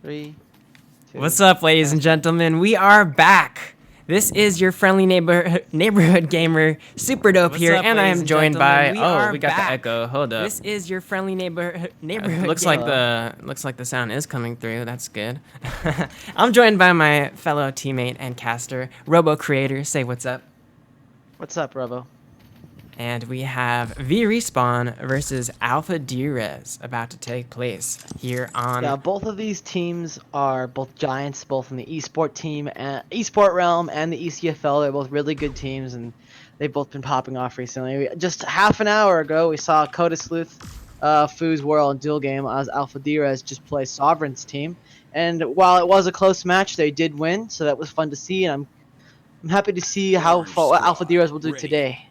3, 2. What's up, ladies and gentlemen? We are back. This is your friendly neighborhood gamer, Super Dope here, and I am joined by. Oh, we got the echo. Hold up. This is your friendly neighborhood. Looks like the sound is coming through. That's good. I'm joined by my fellow teammate and caster, Robo Creator. Say what's up. What's up, Robo? And we have VRespawn versus Alpha Derezz about to take place here on. Yeah, both of these teams are both giants, both in the esport realm and the ECFL. They're both really good teams, and they've both been popping off recently. Just half an hour ago, we saw Coda Sleuth, Foo's World, and Dual Game as Alpha Derezz just play Sovereign's team. And while it was a close match, they did win, so that was fun to see. And I'm happy to see what Alpha Derezz will do today.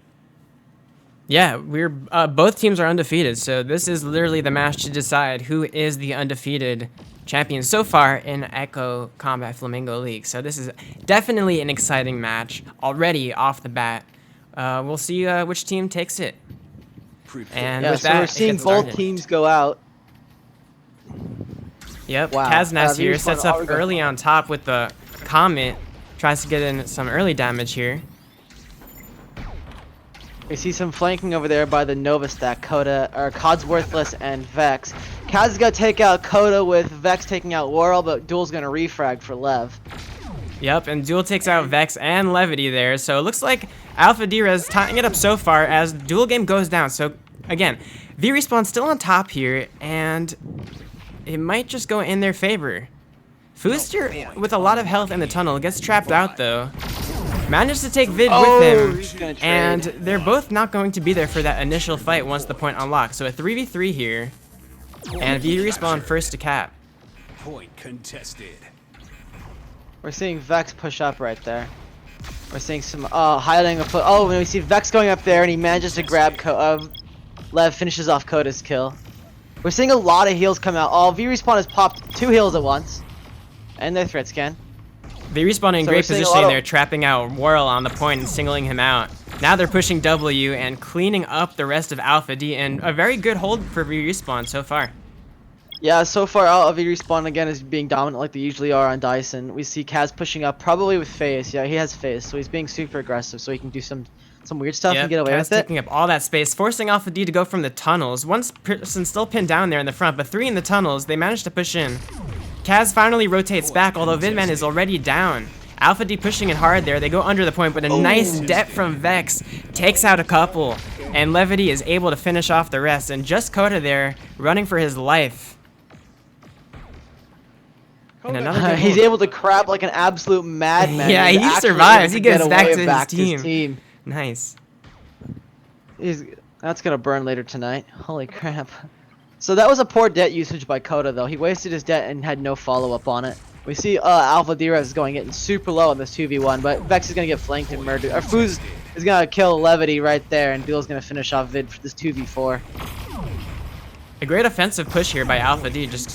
Yeah, we're both teams are undefeated, so this is literally the match to decide who is the undefeated champion so far in Echo Combat Flamingo League. So this is definitely an exciting match already off the bat. We'll see which team takes it. And yeah, with so that, we're seeing both teams go out. Yep, wow. Kaznas here sets up early on top with the Comet, tries to get in some early damage here. We see some flanking over there by the Nova stack, Cod's Worthless and Vex. Kaz is gonna take out Coda with Vex taking out Whirl, but Duel's gonna refrag for Lev. Yep, and Duel takes out Vex and Levity there, so it looks like Alpha Derezz tying it up so far as Duel Game goes down. So again, VRespawn still on top here, and it might just go in their favor. Fooster with a lot of health in the tunnel gets trapped out though. Managed to take Vid with him, and they're both not going to be there for that initial fight once the point unlocks. So a 3v3 here, and VRespawn first to cap. Point contested. We're seeing Vex push up right there. We're seeing some hiding a foot. Oh, and we see Vex going up there, and he manages to grab Lev finishes off Coda's kill. We're seeing a lot of heals come out. Oh, VRespawn has popped 2 heals at once, and their threat scan. VRespawn in great positioning there, trapping out Whirl on the point and singling him out. Now they're pushing W and cleaning up the rest of Alpha D, and a very good hold for VRespawn so far. Yeah, so far VRespawn again is being dominant like they usually are on Dyson. We see Kaz pushing up, probably with Phase. Yeah, he has Phase, so he's being super aggressive, so he can do some weird stuff and get away with it. Taking up all that space, forcing Alpha D to go from the tunnels. One person still pinned down there in the front, but 3 in the tunnels. They managed to push in. Kaz finally rotates back, although Vidman is already down. Alpha D pushing it hard there. They go under the point, but a nice dep from Vex takes out a couple. And Levity is able to finish off the rest. And just Coda there, running for his life. And another he's able to crab like an absolute madman. Yeah, he survives. He gets back to his team. Nice. That's going to burn later tonight. Holy crap. So that was a poor debt usage by Coda, though. He wasted his debt and had no follow-up on it. We see Alpha Derezz is getting super low in this 2v1, but Vex is going to get flanked and murdered. Or Fooz is going to kill Levity right there, and Duel's going to finish off Vid for this 2v4. A great offensive push here by Alpha D, just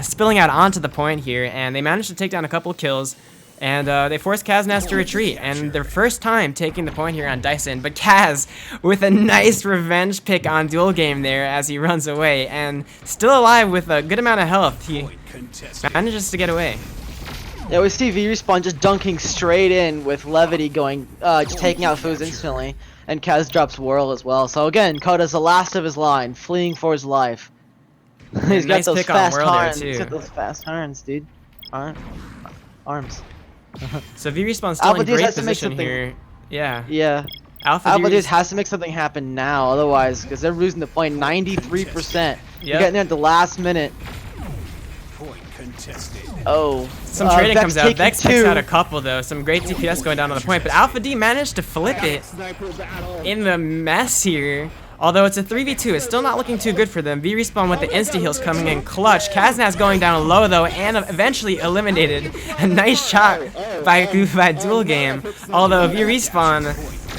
spilling out onto the point here, and they managed to take down a couple kills. And they force Kaznas to retreat, and their first time taking the point here on Dyson. But Kaz with a nice revenge pick on Dual Game there as he runs away, and still alive with a good amount of health. He manages to get away. Yeah, we see VRespawn just dunking straight in with Levity going, just taking out Fooz instantly, and Kaz drops Whirl as well. So again, Coda's the last of his line, fleeing for his life. He's got those fast turns. He's got those fast turns, dude. Arms. So VRespawn's still in great position here. Yeah. Yeah. Alpha Derezz has to make something happen now, otherwise, because they're losing the point 93%. You're getting there at the last minute. Point contested. Oh. Some trading comes out. Vex picks out a couple, though. Some great DPS going down on the point, but Alpha D managed to flip it in the mess here. Although it's a 3v2, it's still not looking too good for them. VRespawn with the insta-heals coming in clutch. Kaznas going down low, though, and eventually eliminated. A nice shot by Dual Game. Although VRespawn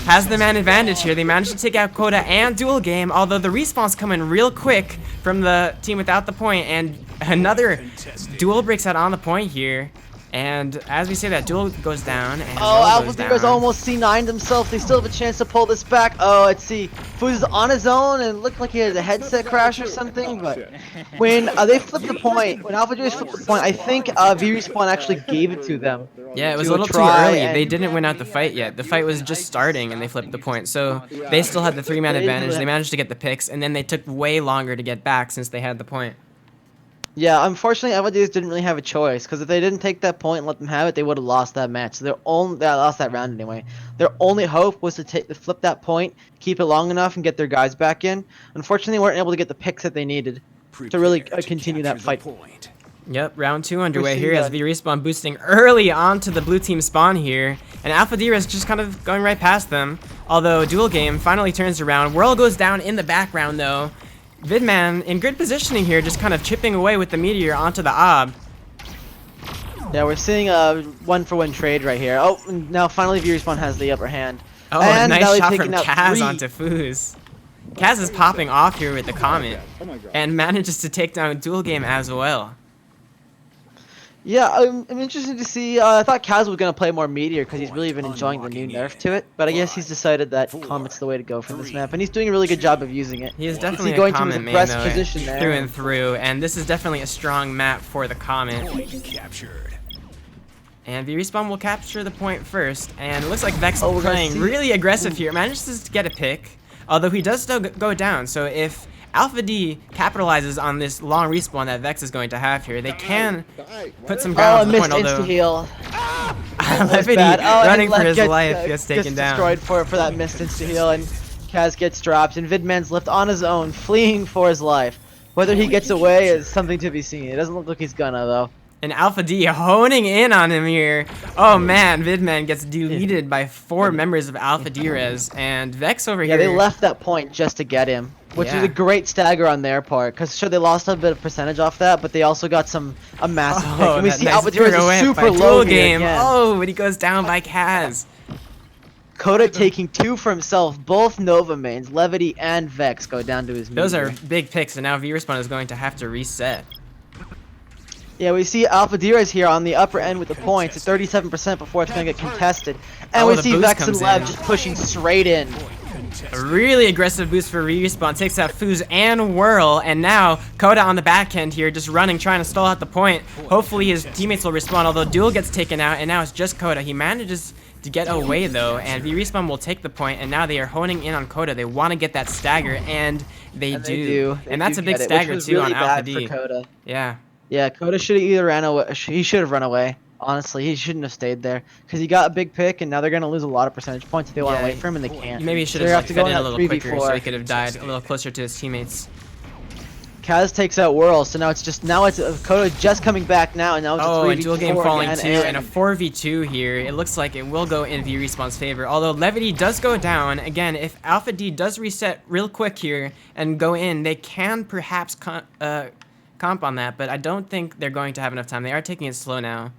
has the man advantage here. They managed to take out Coda and Dual Game, although the respawns come in real quick from the team without the point, and another Duel breaks out on the point here. And as we say that, Duel goes down, and Oh, Will Alpha goes Deer's down. almost C9'd himself. They still have a chance to pull this back. Oh, let's see. Fuz is on his own and it looked like he had a headset crash or something. But when they flipped the point, when Alpha Deer's flipped the point, I think VRespawn actually gave it to them. Yeah, it was a to little too try early. and- They didn't win out the fight yet. The fight was just starting, and they flipped the point. So they still had the 3-man advantage. They managed to get the picks, and then they took way longer to get back since they had the point. Yeah, unfortunately, Alpha Deer's didn't really have a choice because if they didn't take that point and let them have it, they would have lost that match. So they lost that round anyway. Their only hope was to flip that point, keep it long enough, and get their guys back in. Unfortunately, they weren't able to get the picks that they needed to really continue that fight. Yep, round 2 underway see here as that. VRespawn boosting early onto the blue team spawn here. And Alpha Derezz just kind of going right past them. Although Duel Game finally turns around. Whirl goes down in the background though. Vidman in good positioning here, just kind of chipping away with the Meteor onto the Ob. Yeah, we're seeing a 1-for-1 trade right here. Oh, and now finally VRespawn has the upper hand. Oh, and nice now they've shot taken from out Kaz 3. onto Fuz. Kaz is popping off here with the Comet. And manages to take down Duel Game as well. Yeah, I'm interested to see. I thought Kaz was going to play more Meteor because he's really been enjoying the new nerf to it. But I guess he's decided that Comet's the way to go for this map. And he's doing a really good job of using it. He is You definitely see going a to his Comet main best though, position there. through and through. And this is definitely a strong map for the Comet. Point captured. And VRespawn will capture the point first. And it looks like Vex Oh, we're gonna playing see- really aggressive here. Manages to get a pick. Although he does still go down. So if Alpha D capitalizes on this long respawn that Vex is going to have here, they can put some Oh, ground I on the point. missed Although insta-heal. Levity Bad. Oh, and running for Lev his gets, life gets taken down. destroyed for that missed insta-heal. And Kaz gets dropped. And Vidman's left on his own, fleeing for his life. Whether he gets away is something to be seen. It doesn't look like he's gonna, though. And Alpha D honing in on him here. Oh man, Vidman gets deleted by 4 members of Alpha Derezz, and Vex over Yeah, here. they left that point just to get him, which Yeah. is a great stagger on their part. Because sure, they lost a bit of percentage off that, but they also got a massive pick. And we that see nice Alpha Derezz pirouette is by super low Duel here Game. again. Oh, but he goes down by Kaz. Coda taking 2 for himself. Both Nova mains, Levity and Vex, go down to his Those meteor. are big picks, and now VRespawn is going to have to reset. Yeah, we see Alpha Derezz here on the upper end with the points at 37% before it's going to get contested. And Oh, we the see boost Vex and comes Lev in. just pushing straight in. A really aggressive boost for VRespawn takes out Fuz and Whirl, and now Coda on the back end here, just running, trying to stall out the point. Hopefully his teammates will respond, although Duel gets taken out, and now it's just Coda. He manages to get away though, and VRespawn will take the point, and now they are honing in on Coda. They want to get that stagger, and they And do. They And that's do a big get it, stagger which was too really on Alpha bad D. for Coda. Yeah. Yeah, Coda should have either ran away. He should have run away. Honestly, he shouldn't have stayed there because he got a big pick, and now they're gonna lose a lot of percentage points if they want to Yeah, wait for him, and they can't. Maybe he should So have they like, fed to go in a that little 3v4. quicker so he could have died a little closer to his teammates. Kaz takes out Whirl, so now it's Coda just coming back now, and now it's a 3v4 Oh, and Duel Game falling again, too, and a 4v2 here. It looks like it will go in VRespawn's favor, although Levity does go down. Again, if Alpha D does reset real quick here and go in, they can perhaps comp on that, but I don't think they're going to have enough time. They are taking it slow now.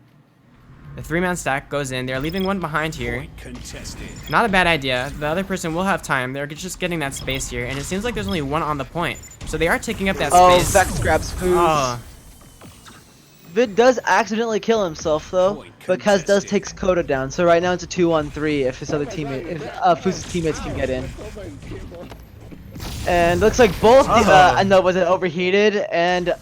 The 3-man stack goes in. They're leaving one behind here. Point contested. Not a bad idea. The other person will have time. They're just getting that space here, and it seems like there's only one on the point. So they are taking up that Oh, space. Vex grabs Fuz. Oh, Vid does accidentally kill himself though, Point but Kaz does contested. takes Coda down. So right now it's a 2-on-3 if his other teammate, if Fuz's teammates can get in. And looks like both Novas are overheated, and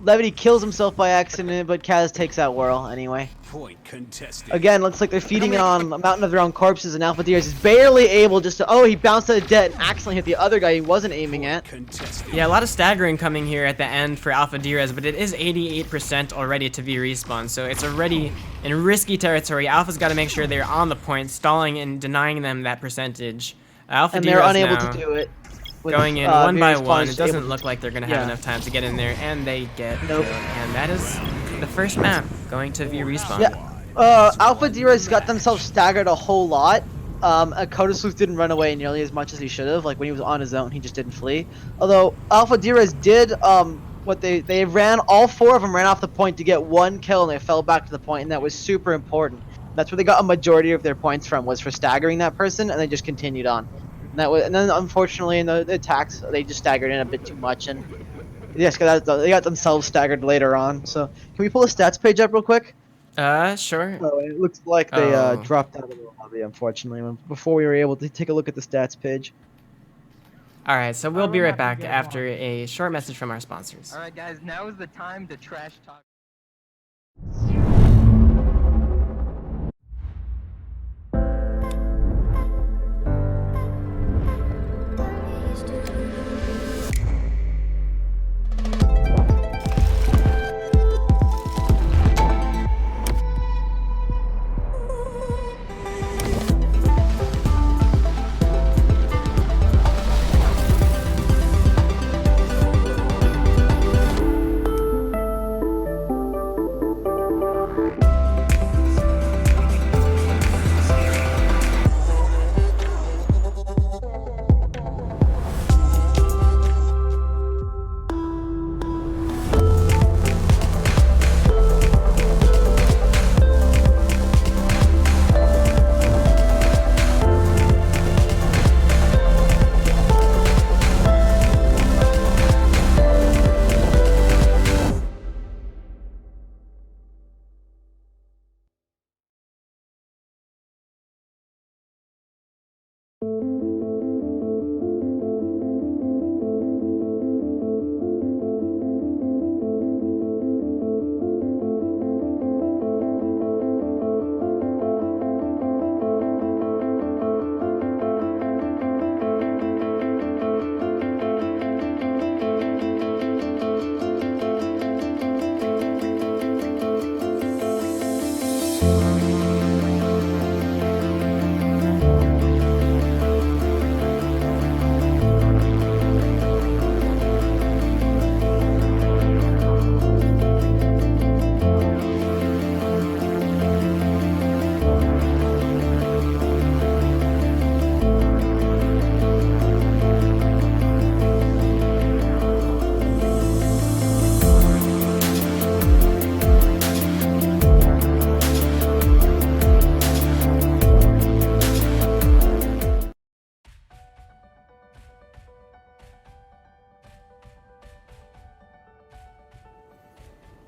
Levity kills himself by accident, but Kaz takes out Whirl anyway. Point contested. Again, looks like they're feeding it on a mountain of their own corpses, and Alpha Derezz is barely able just to. Oh, he bounced out of debt and accidentally hit the other guy he wasn't aiming at. Contested. yeah, a lot of staggering coming here at the end for Alpha Derezz, but it is 88% already to VRespawn, so it's already in risky territory. Alpha's got to make sure they're on the point, stalling and denying them that percentage. Alpha And Derezz they're unable now to do it. with, going in one by VRespawn one. is It doesn't able look like they're going to have yeah. enough time to get in there, and they get Nope. killed. And that is the first map going to VRespawn. Yeah, Alpha Derezz got themselves staggered a whole lot. Coda Sleuth didn't run away nearly as much as he should have. Like when he was on his own, he just didn't flee. Although Alpha Derezz did what they ran. All 4 of them ran off the point to get 1 kill, and they fell back to the point, and that was super important. That's where they got a majority of their points from, was for staggering that person, and they just continued on. And then unfortunately in the attacks they just staggered in a bit too much, and yes, they got themselves staggered later on. So can we pull the stats page up real quick? Sure. So it looks like they Oh. dropped out of the lobby, unfortunately, before we were able to take a look at the stats page. All right, so we'll Alright, be we're right not gonna back get after long. a short message from our sponsors. Alright guys, now is the time to trash talk.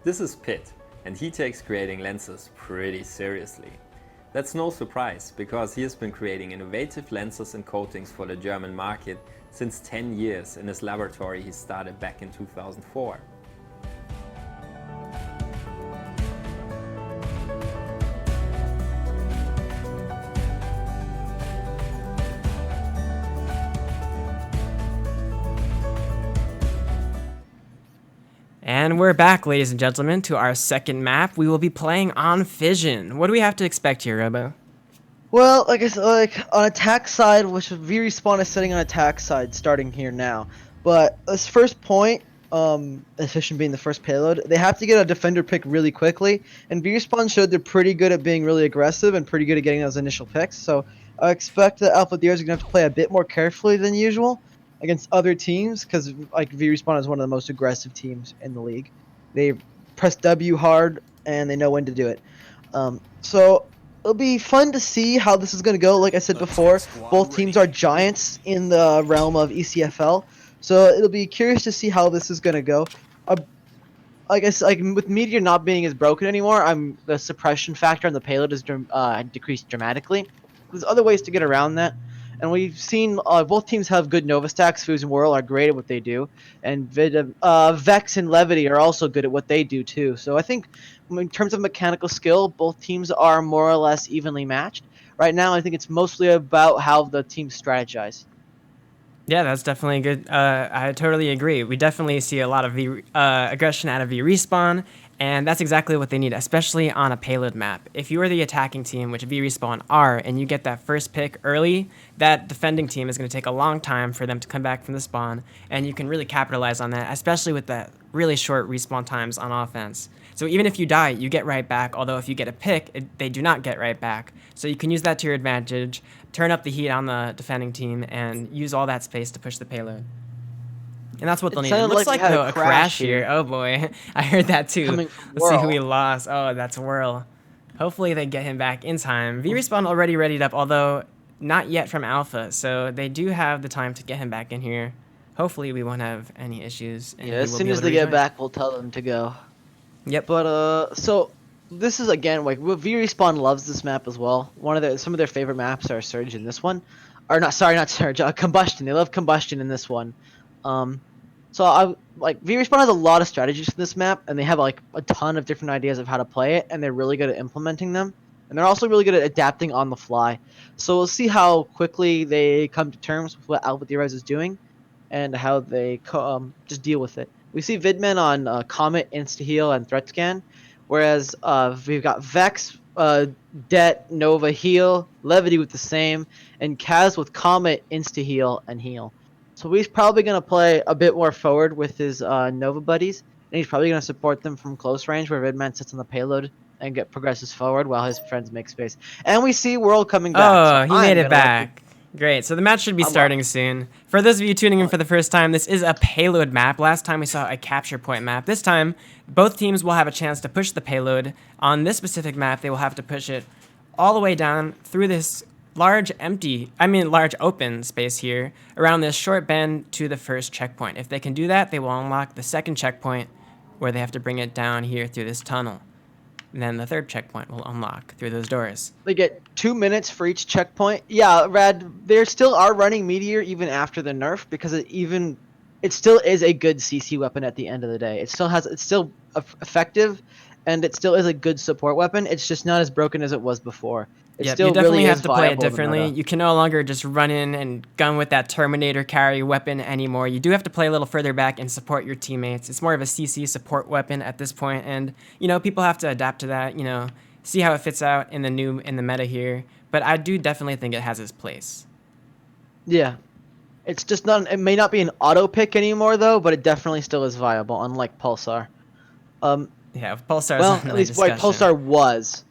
This is Pitt, and he takes creating lenses pretty seriously. That's no surprise, because he has been creating innovative lenses and coatings for the German market since 10 years in his laboratory he started back in 2004. And we're back, ladies and gentlemen, to our second map. We will be playing on Fission. What do we have to expect here, Robo? Well, like I said, like on attack side, which VRespawn is sitting on attack side, starting here now. But this first point, efficient being the first payload, they have to get a defender pick really quickly. And VRespawn showed they're pretty good at being really aggressive and pretty good at getting those initial picks. So I expect that Alpha Derezz are gonna have to play a bit more carefully than usual against other teams, because like VRespawn is one of the most aggressive teams in the league. They press W hard and they know when to do it. So it'll be fun to see how this is going to go. Like I said before, both teams are giants in the realm of ECFL, so it'll be curious to see how this is going to go. I guess like with Meteor not being as broken anymore, the suppression factor on the payload is decreased dramatically. There's other ways to get around that, and we've seen both teams have good Nova stacks. Fuse and Whirl are great at what they do, and Vex and Levity are also good at what they do too. So I think in terms of mechanical skill, both teams are more or less evenly matched. Right now, I think it's mostly about how the teams strategize. Yeah, that's definitely good. I totally agree. We definitely see a lot of aggression out of VRespawn, and that's exactly what they need, especially on a payload map. If you are the attacking team, which VRespawn are, and you get that first pick early, that defending team is going to take a long time for them to come back from the spawn, and you can really capitalize on that, especially with the really short respawn times on offense. So even if you die, you get right back, although if you get a pick, they do not get right back. So you can use that to your advantage, turn up the heat on the defending team, and use all that space to push the payload. And that's what they'll need. It sounded looks like like we had a a crash crash here. here. Oh boy, I heard that too. Coming from Let's see who Whirl. we lost. Oh, that's Whirl. Hopefully they get him back in time. VRespawn already readied up, although not yet from Alpha, so they do have the time to get him back in here. Hopefully we won't have any issues. And Yeah, he as will soon be as able to they get rejoin. back, we'll tell them to go. Yep. But so this is again like VRespawn loves this map as well. Some of their favorite maps are Surge in this one, or not. Sorry, not Surge. Combustion. They love Combustion in this one. So I like VRespawn has a lot of strategies in this map, and they have like a ton of different ideas of how to play it, and they're really good at implementing them. And they're also really good at adapting on the fly. So we'll see how quickly they come to terms with what Alpha Derezz is doing, and how they just deal with it. We see Vidman on Comet, Insta Heal, and Threat Scan, whereas we've got Vex, Det, Nova Heal, Levity with the same, and Kaz with Comet, Insta Heal, and Heal. So he's probably going to play a bit more forward with his Nova buddies, and he's probably going to support them from close range where Vidman sits on the payload and progresses forward while his friends make space. And we see World coming back. Oh, so he made it back. Great. So the match should be starting soon. For those of you tuning in for the first time, this is a payload map. Last time we saw a capture point map. This time, both teams will have a chance to push the payload. On this specific map, they will have to push it all the way down through this large open space here around this short bend to the first checkpoint. If they can do that, they will unlock the second checkpoint where they have to bring it down here through this tunnel. And then the third checkpoint will unlock through those doors. They get 2 minutes for each checkpoint. Yeah, Rad, they still are running Meteor even after the nerf because it still is a good CC weapon at the end of the day. It's still effective, and it still is a good support weapon. It's just not as broken as it was before. Yeah, you definitely have to play it differently. You can no longer just run in and gun with that Terminator carry weapon anymore. You do have to play a little further back and support your teammates. It's more of a CC support weapon at this point, and people have to adapt to that. See how it fits out in the meta here. But I do definitely think it has its place. Yeah, it's just not. It may not be an auto pick anymore though, but it definitely still is viable, unlike Pulsar. Yeah, Pulsar. Well, at least what Pulsar was.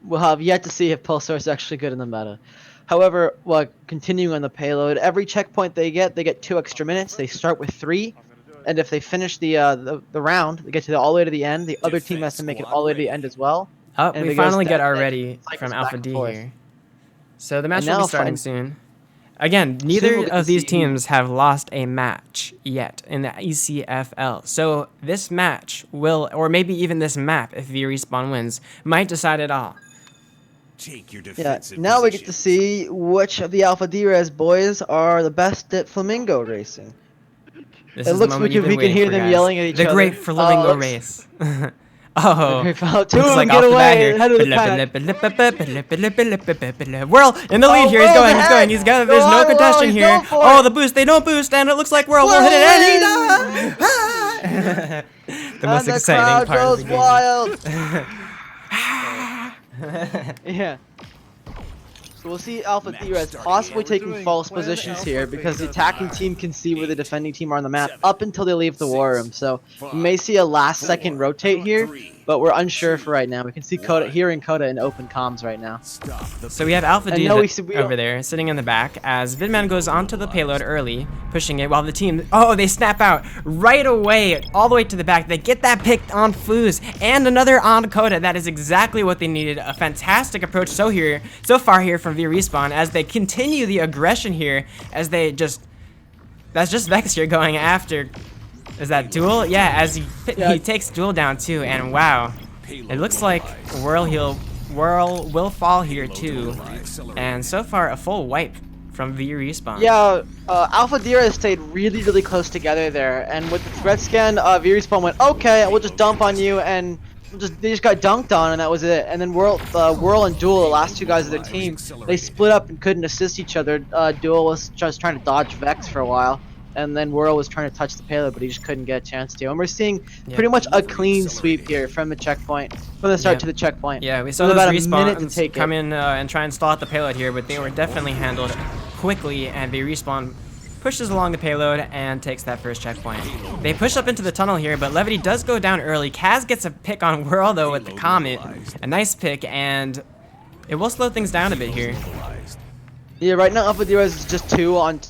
We'll have yet to see if Pulsar is actually good in the meta. However, continuing on the payload, every checkpoint they get 2 extra minutes. They start with 3, and if they finish the round, they get all the way to the end. The other team has to make it all the way to the end as well. Oh, we finally get our ready from Alpha D here. So the match will be starting soon. Again, neither of these teams have lost a match yet in the ECFL. So this match will, or maybe even this map, if VRespawn wins, might decide it all. Take your defensive now we get to see which of the Alpha Derezz boys are the best at flamingo racing. This it looks like we can hear them yelling at each other. The great flamingo race. Oh, two of them get away ahead of the pack. Whirl in the lead here. He's going. There's no contention here. Oh, the boost. They don't boost, and it looks like Whirl will hit it. The most exciting part of the game. Wild. Yeah. So we'll see Alpha Derezz possibly taking false positions here because the attacking team can see where the defending team are on the map up until they leave the war room. So we may see a last second rotate here, but we're unsure for right now. We can see Coda hearing Coda in open comms right now. So we have Alpha D over there sitting in the back as Vidman goes onto the payload early, pushing it while the team, they snap out right away, all the way to the back. They get that pick on Foos and another on Coda. That is exactly what they needed. A fantastic approach so far here from VRespawn as they continue the aggression here as they that's just Vex here going after. Is that Duel? Yeah, as he takes Duel down too, and wow, it looks like Whirl will fall here too, and so far a full wipe from VRespawn. Yeah, Alpha Derezz stayed really close together there, and with the threat scan, VRespawn went, okay, we'll just dump on you, and they just got dunked on, and that was it. And then Whirl and Duel, the last 2 guys of their team, they split up and couldn't assist each other. Duel was just trying to dodge Vex for a while, and then Whirl was trying to touch the payload, but he just couldn't get a chance to. And we're seeing pretty much a clean sweep here from the checkpoint, from the start to the checkpoint. Yeah, we saw those respawns come in and try and stall at the payload here, but they were definitely handled quickly, and VRespawn pushes along the payload and takes that first checkpoint. They push up into the tunnel here, but Levity does go down early. Kaz gets a pick on Whirl though with the Comet. A nice pick, and it will slow things down a bit here. Yeah, right now Alpha Derezz is just 2 on,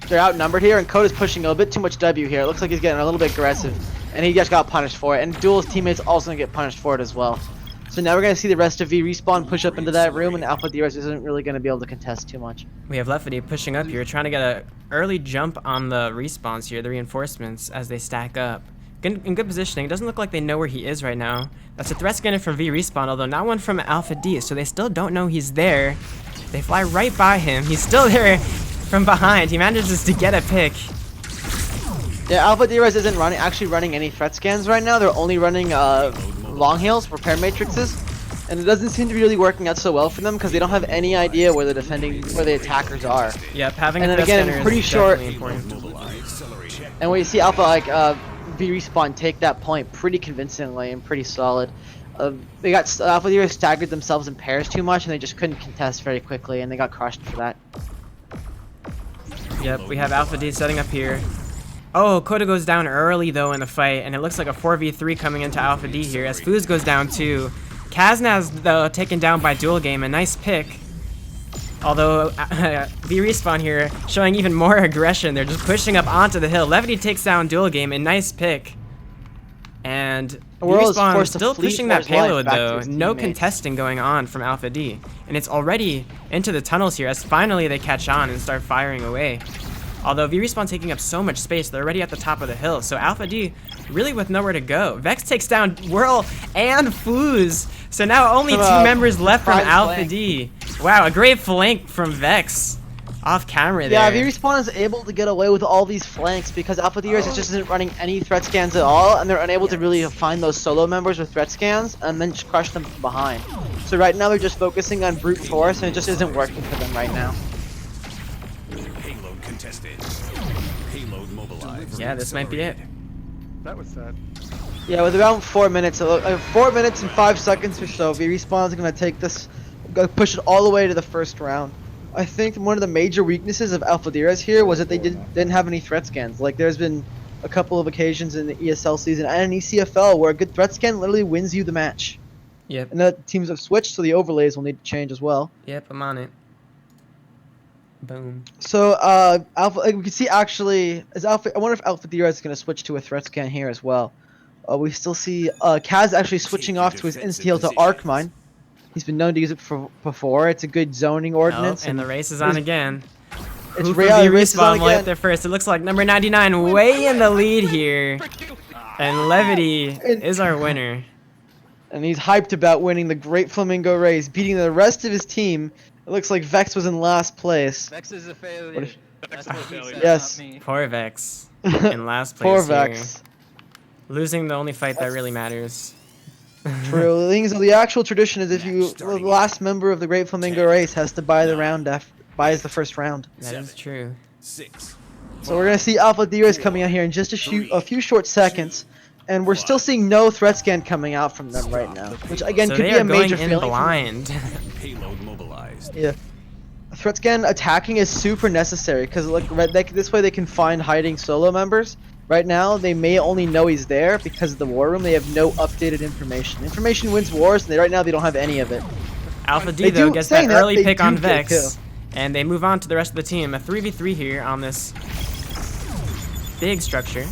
they're outnumbered here, and Coda's pushing a little bit too much W here. It looks like he's getting a little bit aggressive, and he just got punished for it, and Duel's teammates also gonna get punished for it as well. So now we're going to see the rest of VRespawn push up into that room, and Alpha Derezz isn't really going to be able to contest too much. We have Lefty pushing up here, trying to get an early jump on the respawns here, the reinforcements, as they stack up. in good positioning. It doesn't look like they know where he is right now. That's a threat scanner from VRespawn, although not one from Alpha D, so they still don't know he's there. They fly right by him. He's still there from behind. He manages to get a pick. Yeah, Alpha Derezz isn't actually running any threat scans right now. They're only running long hails, repair matrices, and it doesn't seem to be really working out so well for them because they don't have any idea where the attackers are. Yep, having and a then threat again, scanner pretty is short. definitely important. And we see Alpha VRespawn take that point pretty convincingly and pretty solid. They got Alpha Derezz staggered themselves in pairs too much, and they just couldn't contest very quickly, and they got crushed for that. Yep, we have Alpha D setting up here. Oh, Coda goes down early though in the fight, and it looks like a 4v3 coming into Alpha D here as Fooz goes down too. Kaznaz though taken down by Dual Game, a nice pick. Although VRespawn here showing even more aggression, they're just pushing up onto the hill. Levity takes down Dual Game, a nice pick. And VRespawn still pushing that payload though, no contesting going on from Alpha D. And it's already into the tunnels here as finally they catch on and start firing away. Although VRespawn taking up so much space, they're already at the top of the hill. So Alpha D really with nowhere to go. Vex takes down Whirl and Fooz. So now only two members left from Alpha D. Wow, a great flank from Vex. Off camera there. Yeah, VRespawn is able to get away with all these flanks because Alpha Derezz just isn't running any threat scans at all, and they're unable to really find those solo members with threat scans and then just crush them from behind. So right now they're just focusing on brute force, and it just isn't working for them right now. Payload contested. Payload mobilized. Yeah, this might be it. That was sad. Yeah, with around 4 minutes, 4 minutes and 5 seconds or so, VRespawn is going to take this, push it all the way to the first round. I think one of the major weaknesses of Alpha Derezz here was that they didn't have any threat scans. Like, there's been a couple of occasions in the ESL season and in ECFL where a good threat scan literally wins you the match. Yep. And the teams have switched, so the overlays will need to change as well. Yep, I'm on it. Boom. So, Alpha, we can see actually, I wonder if Alpha Derezz is going to switch to a threat scan here as well. We still see Kaz actually switching off to his Insta-Heal to Arc Mine. He's been known to use it before. It's a good zoning ordinance. Oh, and the race is on again. It's VRespawn will hit there first. It looks like number 99 way in the lead here. And Levity is our winner. And he's hyped about winning the Great Flamingo race, beating the rest of his team. It looks like Vex was in last place. Vex is a failure. That's what he said, yes. not me. Poor Vex in last place. Poor here. Vex. Losing the only fight that really matters. True. The actual tradition is the last member of the Great Flamingo race has to buy the round buys the first round. That is true. 6. So we're gonna see Alpha Derezz coming out here in just a few short seconds, and we're still seeing no threat scan coming out from them right now, which again So could they be are a major going in failing. blind. Payload mobilized. Yeah. Threat scan attacking is super necessary because this way they can find hiding solo members. Right now, they may only know he's there because of the war room. They have no updated information. Information wins wars, and right now they don't have any of it. Alpha D though gets that early pick on Vex, kill. and they move on to the rest of the team. A 3v3 here on this big structure,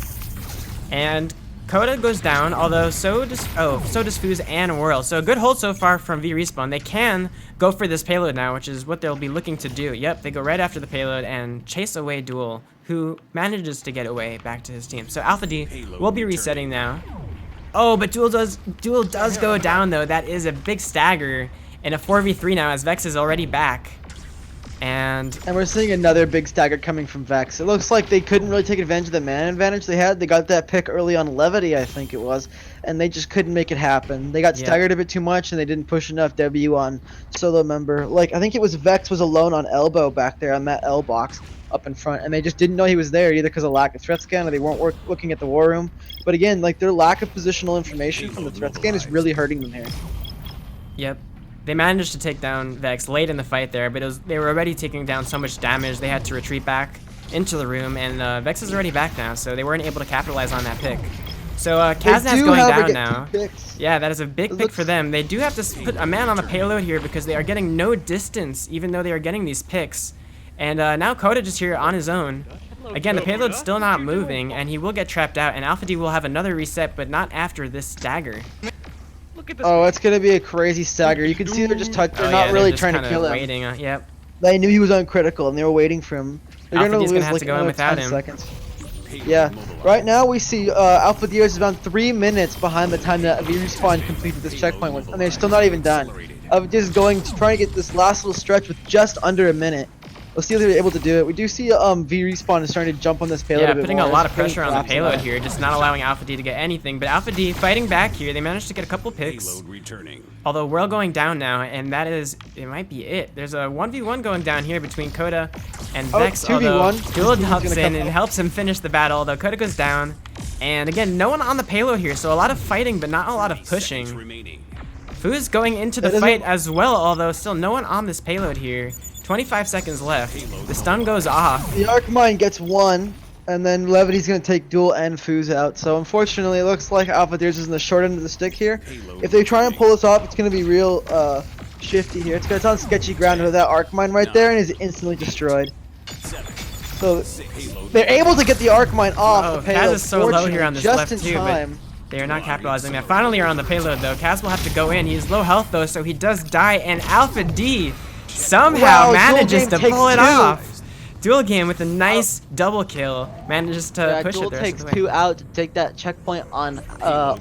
and Coda goes down. Although so does Fooz and Whirl. So a good hold so far from VRespawn. They can go for this payload now, which is what they'll be looking to do. Yep, they go right after the payload and chase away Duel, who manages to get away back to his team. So Alpha D will be resetting now. Oh, but Duel does go down though. That is a big stagger in a 4v3 now as Vex is already back. And we're seeing another big stagger coming from Vex. It looks like they couldn't really take advantage of the man advantage they had. They got that pick early on Levity, I think it was, and they just couldn't make it happen. They got staggered a bit too much, and they didn't push enough W on solo member. Like, I think it was Vex was alone on elbow back there on that L box up in front, and they just didn't know he was there either because of lack of threat scan or they weren't looking at the war room. But again, like, their lack of positional information from the threat scan is really hurting them here. yep. They managed to take down Vex late in the fight there, but they were already taking down so much damage they had to retreat back into the room, and Vex is already back now, so they weren't able to capitalize on that pick. So Kaznaz going down now. Yeah, that is a big pick for them. They do have to put a man on the payload here because they are getting no distance, even though they are getting these picks. And now Coda just here on his own. Again, the payload's still not moving, and he will get trapped out, and Alpha D will have another reset, but not after this stagger. Oh, it's gonna be a crazy stagger. You can see they're just they're not really trying to kill him. Waiting, yep. They knew he was uncritical, and they were waiting for him. They're Alpha gonna D's lose gonna have like to go in another without 10 him. seconds. Yeah, right now we see Alpha Derezz is around 3 minutes behind the time that VRespawn completed this checkpoint with, and they're still not even done. Just trying to get this last little stretch with just under a minute. We'll see if they're able to do it. We do see VRespawn is starting to jump on this payload. Yeah, a bit putting more. a lot of It's pressure on the collapsing payload out. here, just not allowing Alpha D to get anything. But Alpha D fighting back here. They managed to get a couple picks. Payload returning. Although we're all going down now, and that is, it might be it. There's a 1v1 going down here between Coda and Oh, Vex. 2v1. Although Duel He's hops gonna in come and up. helps him finish the battle, although Coda goes down. And again, no one on the payload here, so a lot of fighting, but not a lot of Seconds pushing. remaining. Foo's going into the That fight doesn't- as well, although still no one on this payload here. 25 seconds left. The stun goes off. The Arcmine gets one, and then Levity's gonna take Duel and Fooz out. So unfortunately, it looks like Alpha Derezz is in the short end of the stick here. If they try and pull this off, it's gonna be real shifty here. It's on sketchy ground with that Arcmine right there, and is instantly destroyed. So they're able to get the Arcmine off Oh, the payload. Kaz is so low here on this just left in too, time. but they are not capitalizing that. Finally are on the payload though. Kaz will have to go in. He's low health though, so he does die, and Alpha D somehow Wow, manages Duel to Game pull it takes two. off. Duel Game with a nice double kill manages to Yeah, push Duel it the rest takes of the way. 2 out to take that checkpoint on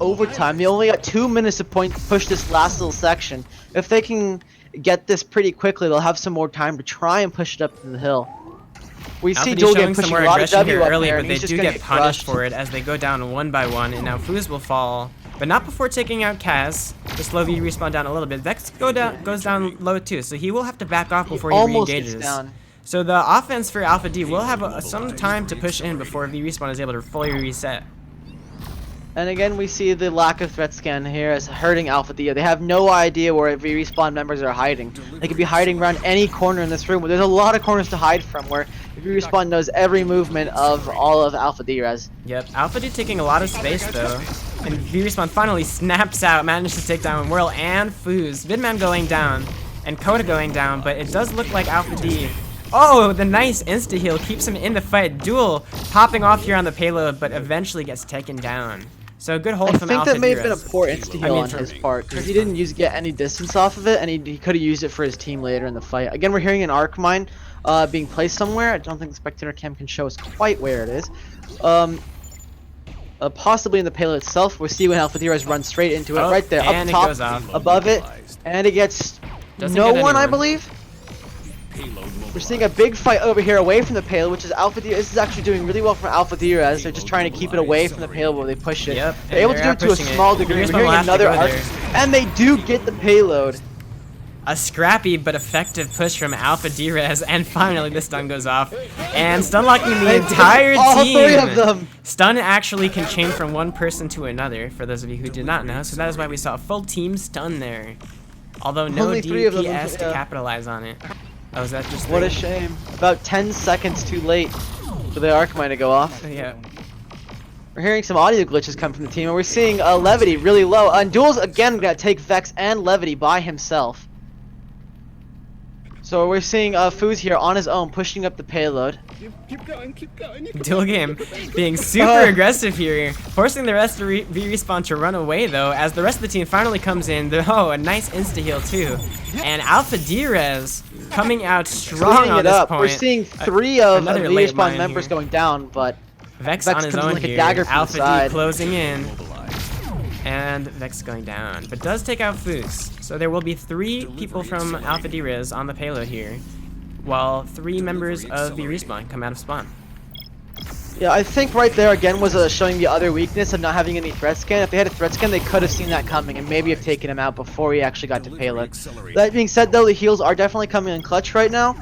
overtime. They only got 2 minutes to push this last little section. If they can get this pretty quickly, they'll have some more time to try and push it up to the hill. We Alpha see D Duel showing Game some pushing more a lot of aggression W here up early, there, but and they he's just do gonna get punished crushed. for it as they go down one by one, and now Fooz will fall, but not before taking out Kaz. To slow VRespawn down a little bit. Vex goes down low too, so he will have to back off before he Almost re-engages. gets down. So the offense for Alpha D will have some time to push in before VRespawn is able to fully reset. And again, we see the lack of threat scan here as hurting Alpha D. They have no idea where VRespawn members are hiding. They could be hiding around any corner in this room. There's a lot of corners to hide from where VRespawn knows every movement of all of Alpha Derezz. Yep, Alpha D taking a lot of space though. And VRespawn finally snaps out, manages to take down Whirl and Fooz. Vidman going down, and Coda going down, but it does look like Alpha D. Oh, the nice insta-heal keeps him in the fight. Duel popping off here on the payload, but eventually gets taken down. So good hold I from think Alpha that may have been a Derezz. poor insta-heal I mean, on his part, because he didn't get any distance off of it, and he could have used it for his team later in the fight. Again, we're hearing an Arcmine being placed somewhere. I don't think the spectator cam can show us quite where it is. Possibly in the payload itself. We'll see when Alpha Derezz runs straight into it, Oh, right there, and up it top, goes off. above it, and it gets Doesn't no get one, I anyone. believe. Payload mobilized. We're seeing a big fight over here away from the payload, which is Alpha Derezz. This is actually doing really well from Alpha Derezz. They're just trying to keep it away from the payload while they push it. Yep, They're able to and do they it to are a pushing it. small degree. Here's We're one hearing will have to another go arc, there. and they do get the payload. A scrappy but effective push from Alpha Derezz, and finally the stun goes off. And stun locking the entire All team. 3 of them. Stun actually can change from one person to another, for those of you who did not know, so that is why we saw a full team stun there. Although no Only 3 of them, DPS to yeah. capitalize on it. Oh, is that just What a three? shame. About 10 seconds too late for the Arcmine to go off. Yeah. We're hearing some audio glitches come from the team, and we're seeing Levity really low. And Duel's again gonna take Vex and Levity by himself. So we're seeing Fooz here on his own, pushing up the payload. Keep going, keep going. Duel Game being super aggressive here, forcing the rest of VRespawn to run away though, as the rest of the team finally comes in. Oh, a nice insta-heal too. And Alpha Derezz coming out strong Cleaning on it this up. point. We're seeing 3 of another late VRespawn line members here. going down, but Vex Vex on his comes in own like a here. dagger from the Alpha D side. closing in. Mobilized. And Vex going down, but does take out Fooz. So there will be 3 people from Alpha Derezz on the payload here, while 3 members of VRespawn come out of spawn. yeah, I think right there again was showing the other weakness of not having any threat scan. If they had a threat scan, they could have seen that coming and maybe have taken him out before he actually got to payload. That being said, though, the heals are definitely coming in clutch right now.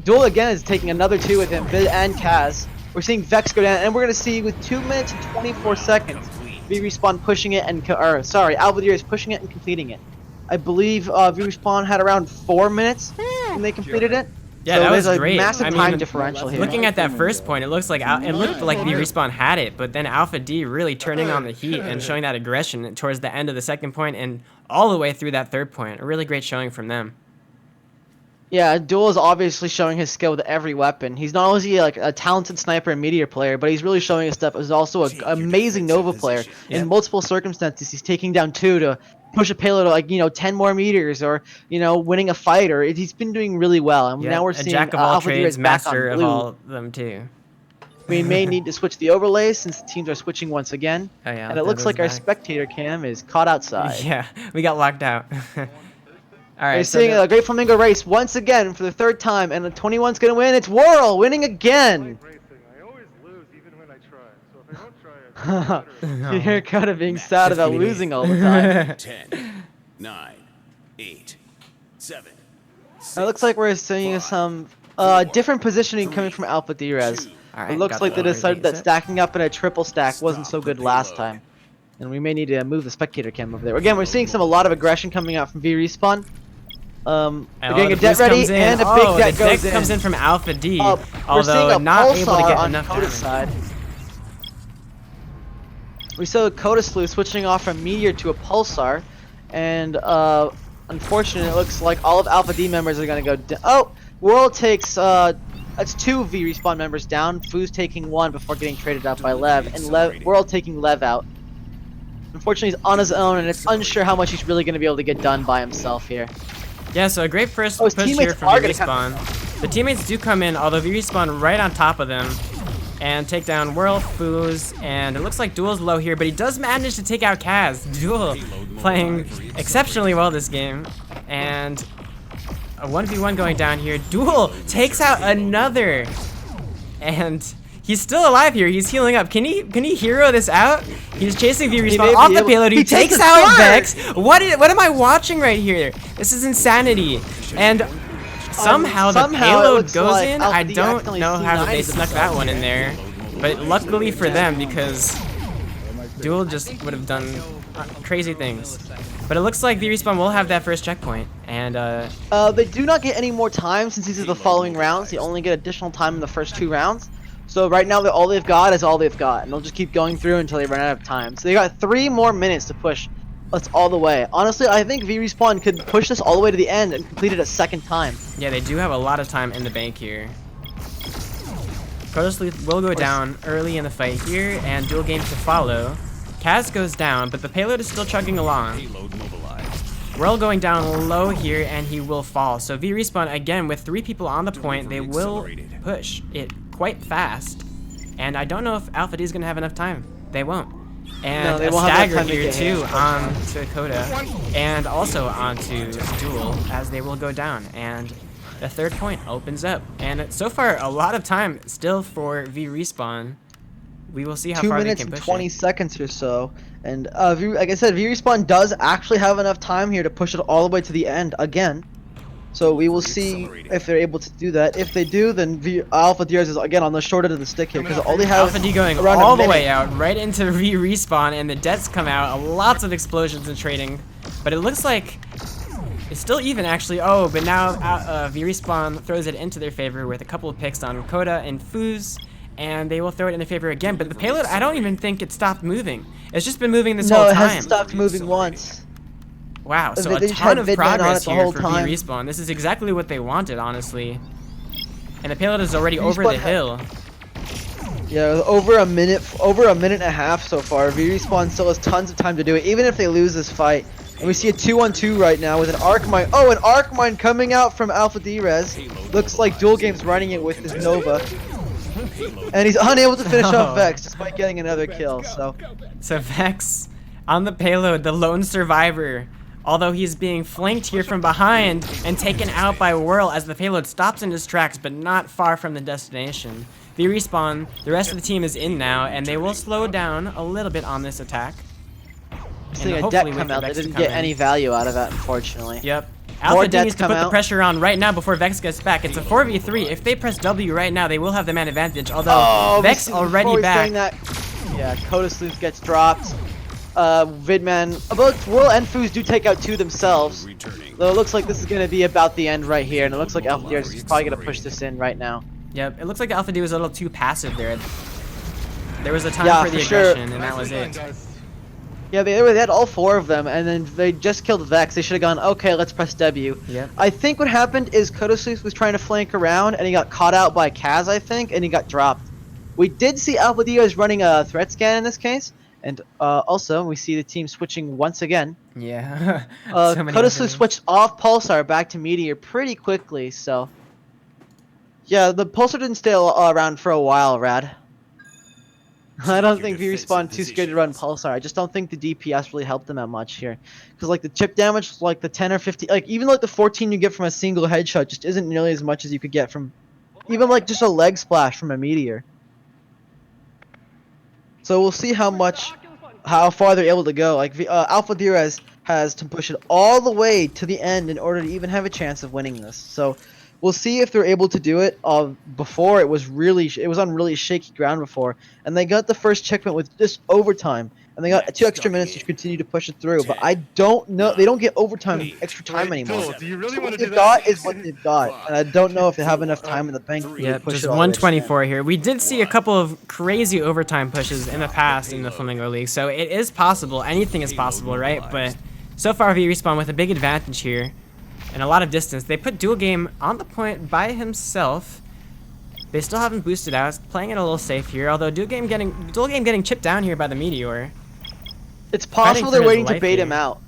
Duel again is taking another 2 with him, Vid and Kaz. We're seeing Vex go down, and we're gonna see with 2 minutes and 24 seconds, VRespawn pushing it and Alpha Derezz is pushing it and completing it. I believe VRespawn had around 4 minutes when they completed it. Yeah, so that was there's a great. massive I time mean, differential here. Looking at that first point, it looked like VRespawn had it, but then Alpha D really turning on the heat and showing that aggression towards the end of the second point and all the way through that third point. A really great showing from them. Yeah, Duel is obviously showing his skill with every weapon. He's not only like a talented sniper and meteor player, but he's really showing his stuff as also an amazing Nova player. Yeah. In multiple circumstances, he's taking down 2 to push a payload like 10 more meters, or winning a fight, or he's been doing really well. And Yeah, now we're a seeing jack of all Alpha trades, Derezz back on master of blue. all of them too. We may need to switch the overlays since the teams are switching once again. Oh, yeah, And it looks those like our back. spectator cam is caught outside. Yeah, we got locked out. All right, We're so seeing a Great Flamingo race once again for the 3rd time, and the 21's gonna win. It's Whirl winning again. I always lose even when I try. So if I don't try, I try better. You hear Coda being sad about Defeating. losing all the time. 10, 9, 8, 7. It looks like we're seeing some different positioning coming from Alpha Derezz. All right, It looks got like the they decided that reset. stacking up in a triple stack wasn't so good last time. And we may need to move the spectator cam over there. Again, we're seeing a lot of aggression coming out from VRespawn. They're getting a debt ready, and a big debt the goes deck comes in from Alpha D, we're although seeing a not able to pulsar get on enough Coda's damage. side. We saw Coda Sleuth switching off from Meteor to a Pulsar, and unfortunately, it looks like all of Alpha D members are going to go down. Oh, Whirl takes, that's 2 VRespawn members down. Foo's taking 1 before getting traded out by Lev, and Whirl taking Lev out. Unfortunately, he's on his own, and it's unsure how much he's really going to be able to get done by himself here. Yeah, so a great first Oh, his push teammates here from are gonna come- VRespawn. The teammates do come in, although VRespawn right on top of them, and take down Whirl, Foos, and it looks like Duel's low here, but he does manage to take out Kaz. Duel playing exceptionally well this game, and a 1v1 going down here. Duel takes out another, and he's still alive here. He's healing up. Can he hero this out? He's chasing may VRespawn be off the able- payload. He He takes takes a out third! Vex. What am I watching right here? This is insanity. And somehow the somehow it payload looks goes like in. Alpha I D don't accidentally know how they C9'd snuck that one in there. But luckily for them, because Duel just would have done crazy things. But it looks like VRespawn will have that first checkpoint. And They do not get any more time since these are the following rounds. They only get additional time in the first 2 rounds. So right now, all they've got is all they've got, and they'll just keep going through until they run out of time. So they got 3 more minutes to push us all the way. Honestly, I think VRespawn could push this all the way to the end and complete it a second time. yeah, they do have a lot of time in the bank here. Coda Sleuth will go down early in the fight here, and dual games to follow. Kaz goes down, but the payload is still chugging along. Payload mobilized. Whirl going down low here, and he will fall. So VRespawn, again, with 3 people on the point, they will push it quite fast. And I don't know if Alpha D is going to have enough time. They won't. And No, they a won't have enough stagger time to here, get too, hit. onto Coda. And also onto Duel, as they will go down. And the 3rd point opens up. And so far, a lot of time still for VRespawn. We will see how 2 far they minutes can and push 20 it. seconds or so. And like I said, VRespawn does actually have enough time here to push it all the way to the end again. So we will see if they're able to do that. If they do, then Alpha Derezz is again on the short end of the stick here because all they have Alpha D going around all a the minute. way out, right into VRespawn, and the deaths come out. Lots of explosions and trading, but it looks like it's still even actually. Oh, but now VRespawn throws it into their favor with a couple of picks on Coda and Foos, and they will throw it in their favor again. But the payload, I don't even think it stopped moving. It's just been moving this No, whole it time. hasn't stopped moving once. Wow, so They a just ton had of Vidman on progress it the here whole for time. VRespawn. This is exactly what they wanted, honestly. And the payload is already over VRespawn the hill. Yeah, over a minute and a half so far. VRespawn still has tons of time to do it, even if they lose this fight. And we see a 2-on-2 right now with an Arc Mine. Oh, an Arc Mine coming out from Alpha Derezz. Looks like Dual Game's running it with his Nova. And he's unable to finish off Vex despite getting another kill, so. So Vex on the payload, the lone survivor. Although he's being flanked here from behind and taken out by Whirl as the payload stops in his tracks, but not far from the destination. VRespawn, the rest of the team is in now, and they will slow down a little bit on this attack. Seeing a hopefully deck wait come for out, they Vex to didn't come get in. any value out of that, unfortunately. Yep. More Alpha D deaths needs to come put the out. pressure on right now before Vex gets back. It's a 4v3. If they press W right now, they will have the man advantage. Although Oh, Vex before already he's back. saying that, yeah, Coda Sleuth gets dropped. Vidman, both Whirl and Foos do take out 2 themselves. Returning. Though it looks like this is going to be about the end right here, and it looks like Alpha Derezz is probably going to push this in right now. Yep, it looks like Alpha D was a little too passive there. There was a time Yeah, for the for sure. aggression, and that was it. Yeah, they had all 4 of them, and then they just killed Vex. They should have gone, okay, let's press W. Yep. I think what happened is Coda Sleuth was trying to flank around, and he got caught out by Kaz, I think, and he got dropped. We did see Alpha Derezz running a threat scan in this case, and also we see the team switching once again. Yeah. So many Coda Sleuth openings. switched off Pulsar back to Meteor pretty quickly, so... Yeah, the Pulsar didn't stay around for a while, Rad. I don't think Your VRespawn defensive too scared to run positions. Pulsar. I just don't think the DPS really helped them that much here, because like the chip damage, like the 10 or 15, like even like the 14 you get from a single headshot just isn't nearly as much as you could get from even like just a leg splash from a meteor. So we'll see how far they're able to go. Like Alpha Derezz has to push it all the way to the end in order to even have a chance of winning this. So we'll see if they're able to do it. Before it was on really shaky ground before, and they got the first checkpoint with just overtime, and they got 2 extra minutes to continue to push it through. But I don't know. They don't get overtime extra time anymore. Phil, do you really So want what to do they've got that? is what they've got, and I don't know if they have enough time in the bank to Yep, push just it all the way to the end. 124 here. We did see a couple of crazy overtime pushes in the past in the Flamingo League, so it is possible. Anything is possible, right? But so far, VRespawn with a big advantage here and a lot of distance. They put Dual Game on the point by himself. They still haven't boosted out, playing it a little safe here. Although Dual Game getting chipped down here by the Meteor. It's possible for they're his waiting to life bait here. him out.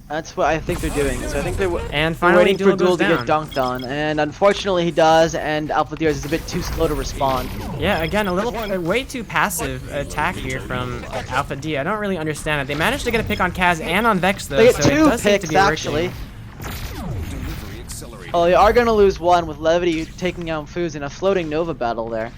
That's what I think they're doing. So I think they're And they're finally, waiting for Dual Duel goes to get down. dunked on, and unfortunately he does, and Alpha Derezz is a bit too slow to respond. Yeah, again, a way too passive attack here from Alpha D. I don't really understand it. They managed to get a pick on Kaz and on Vex though, They get so it 2 does seem to picks be working. actually. Delivery accelerated. Oh, they are gonna lose 1 with Levity taking out Foods in a floating Nova battle there.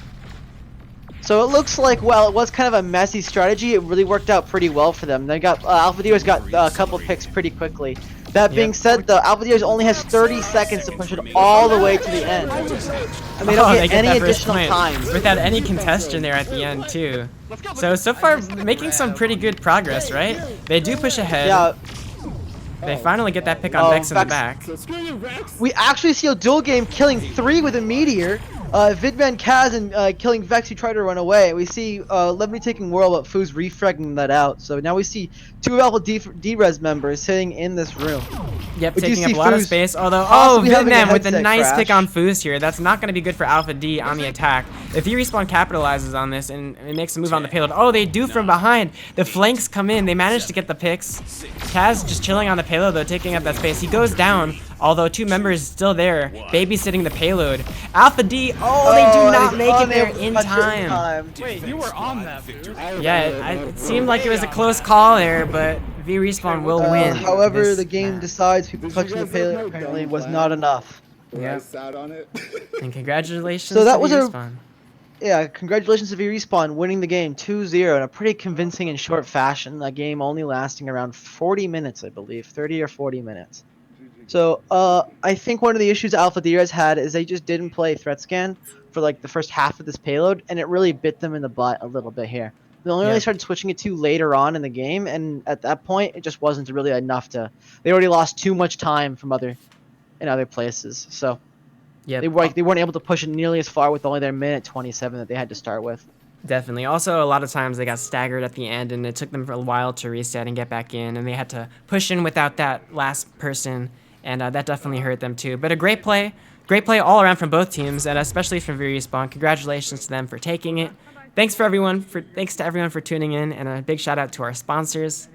So it looks like, well, it was kind of a messy strategy. It really worked out pretty well for them. They got Alpha Derezz got a couple picks pretty quickly. That being said, though, Alpha Derezz only has 30 seconds to push it all the way to the end, and they don't They get any that first additional point time. without any congestion there at the end too. So far making some pretty good progress, right? They do push ahead. Yeah, They finally get that pick on Oh, Vex in the Vex. back. we actually see a Dual Game killing 3 with a Meteor. Vidman Kaz and killing Vex who tried to run away. We see Levity taking Whirl, but Foo's refragging that out. So now we see 2 Alpha Derezz members sitting in this room. Yep, We do taking up see a lot of Foos space. Although, possibly having a Vidman with a headset nice crash. pick on Foos here. That's not going to be good for Alpha D on the attack. If VRespawn capitalizes on this and makes a move on the payload. Oh, they do from behind. The flanks come in. They manage to get the picks. Kaz just chilling on the payload though, taking up that space. He goes down, although 2 members still there, babysitting the payload. Alpha D, oh, they do not he's make it there unable to in touch it in time. Wait, you were on that, dude. Yeah, it seemed like it was a close call there, but VRespawn will win. However, this the game match. decides people touching the payload apparently was not enough. Yeah. Sat on it. And congratulations So that to was a- VRespawn. Yeah, congratulations to VRespawn winning the game 2-0 in a pretty convincing and short fashion. A game only lasting around 40 minutes, I believe, 30 or 40 minutes. So, I think one of the issues Alpha Derezz had is they just didn't play threat scan for like the first half of this payload, and it really bit them in the butt a little bit here. They only really started switching it to later on in the game, and at that point, it just wasn't really enough to. They already lost too much time from other places, so Yep. they weren't able to push it nearly as far with only their minute 27 that they had to start with. Definitely. Also, a lot of times they got staggered at the end, and it took them for a while to reset and get back in, and they had to push in without that last person, and that definitely hurt them too. But a great play all around from both teams, and especially from VRespawn. Congratulations to them for taking it. Thanks to everyone for tuning in, and a big shout out to our sponsors.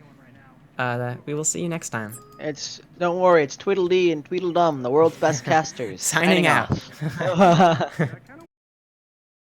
We will see you next time. Don't worry, it's Tweedledee and Tweedledum, the world's best casters. Signing out. off.